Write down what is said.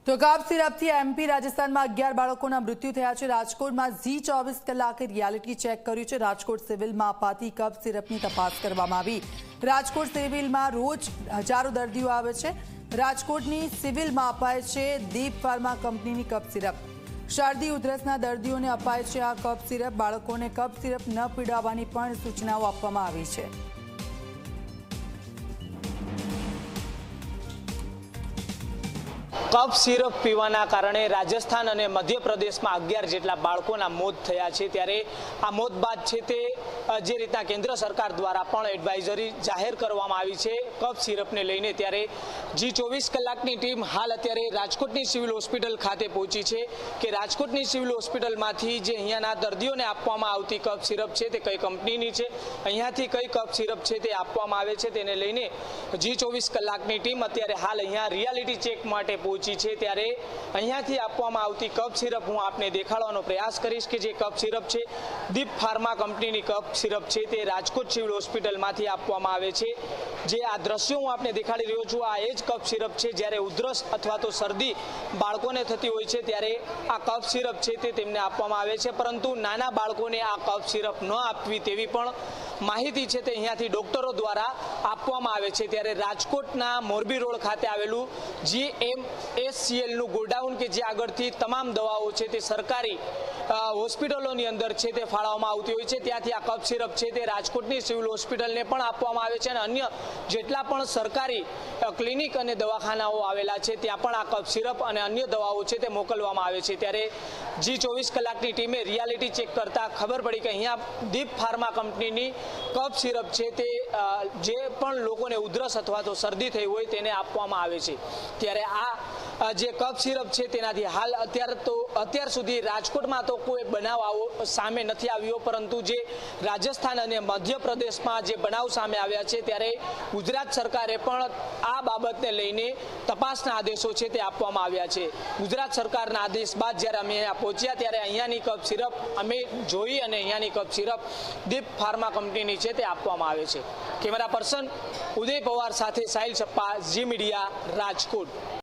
તો કફ સિરપથી એમપી રાજસ્થાનમાં 11 બાળકોના મૃત્યુ થયા છે। રાજકોટમાં ઝી 24 કલાકે રિયાલિટી ચેક કર્યું છે। રાજકોટ સિવિલમાં અપાતી કફ સિરપની તપાસ કરવામાં આવી। રાજકોટ સિવિલમાં રોજ હજારો દર્દીઓ આવે છે। રાજકોટની સિવિલમાં અપાય છે દીપ ફાર્મા કંપનીની કફ સિરપ। શરદી ઉધરસના દર્દીઓને અપાય છે આ કફ સિરપ। બાળકોને કફ સિરપ ન પીવડાવવાની પણ સૂચનાઓ આપવામાં આવી છે। કફ સિરપ પીવાના કારણે રાજસ્થાન અને મધ્યપ્રદેશમાં 11 જેટલા બાળકોના મોત થયા છે। ત્યારે આ મોત બાદ છે તે જે રીતના કેન્દ્ર સરકાર દ્વારા પણ એડવાઇઝરી જાહેર કરવામાં આવી છે કફ સિરપને લઈને। ત્યારે જી 24 કલાકની ટીમ હાલ અત્યારે રાજકોટની સિવિલ હોસ્પિટલ ખાતે પહોંચી છે કે રાજકોટની સિવિલ હોસ્પિટલમાંથી જે અહીંયાના દર્દીઓને આપવામાં આવતી કફ સિરપ છે તે કઈ કંપનીની છે, અહીંયાથી કઈ કફ સિરપ છે તે આપવામાં આવે છે, તેને લઈને જી 24 કલાકની ટીમ અત્યારે હાલ અહીંયા રિયાલિટી ચેક માટે પહોંચી છે। ત્યારે અહીંયાથી આપવામાં આવતી કફ સિરપ હું આપને દેખાડવાનો પ્રયાસ કરીશ કે જે કફ સિરપ છે દીપ ફાર્મા કંપનીની કફ સિરપ છે તે રાજકોટ સિવિલ હોસ્પિટલમાંથી આપવામાં આવે છે। જે આ દ્રશ્યો હું આપને દેખાડી રહ્યો છું આ એ જ કફ સિરપ છે। જ્યારે ઉધરસ અથવા તો શરદી બાળકોને થતી હોય છે ત્યારે આ કફ સિરપ છે તે તેમને આપવામાં આવે છે, પરંતુ નાના બાળકોને આ કફ સિરપ ન આપવી તેવી પણ માહિતી છે તે અહીંયાથી ડોક્ટરો દ્વારા આપવામાં આવે છે। ત્યારે રાજકોટના મોરબી રોડ ખાતે આવેલું GMSCLનું ગોડાઉન કે જે આગળથી તમામ દવાઓ છે તે સરકારી હોસ્પિટલોની અંદર છે તે ફાળવવામાં આવતી હોય છે, ત્યાંથી આ કફ સિરપ છે તે રાજકોટની સિવિલ હોસ્પિટલને પણ આપવામાં આવે છે અને અન્ય જેટલા પણ સરકારી ક્લિનિક અને દવાખાનાઓ આવેલા છે ત્યાં પણ આ કફ સિરપ અને અન્ય દવાઓ છે તે મોકલવામાં આવે છે। ત્યારે જી 24 કલાકની ટીમે રિયાલિટી ચેક કરતા ખબર પડી કે અહીંયા દીપ ફાર્મા કંપનીની કફ સિરપ છે તે જે પણ લોકોને ઉધરસ અથવા તો શરદી થઈ હોય તેને આપવામાં આવે છે। ત્યારે આ જે કફ સિરપ છે તેનાથી હાલ અત્યાર સુધી રાજકોટમાં તો કોઈ બનાવ આવો સામે નથી આવ્યો, પરંતુ જે રાજસ્થાન અને મધ્યપ્રદેશમાં જે બનાવ સામે આવ્યા છે ત્યારે ગુજરાત સરકારે પણ આ બાબતને લઈને તપાસના આદેશો છે તે આપવામાં આવ્યા છે। ગુજરાત સરકારના આદેશ બાદ જ્યારે અમે અહીંયા પહોંચ્યા ત્યારે અહીંયાની કફ સિરપ અમે જોઈ અને અહીંયાની કફ સિરપ દીપ ફાર્મા કંપનીની છે તે આપવામાં આવે છે। કેમેરા પર્સન ઉદય પવાર સાથે સાહિલ છપ્પા, ઝી મીડિયા, રાજકોટ।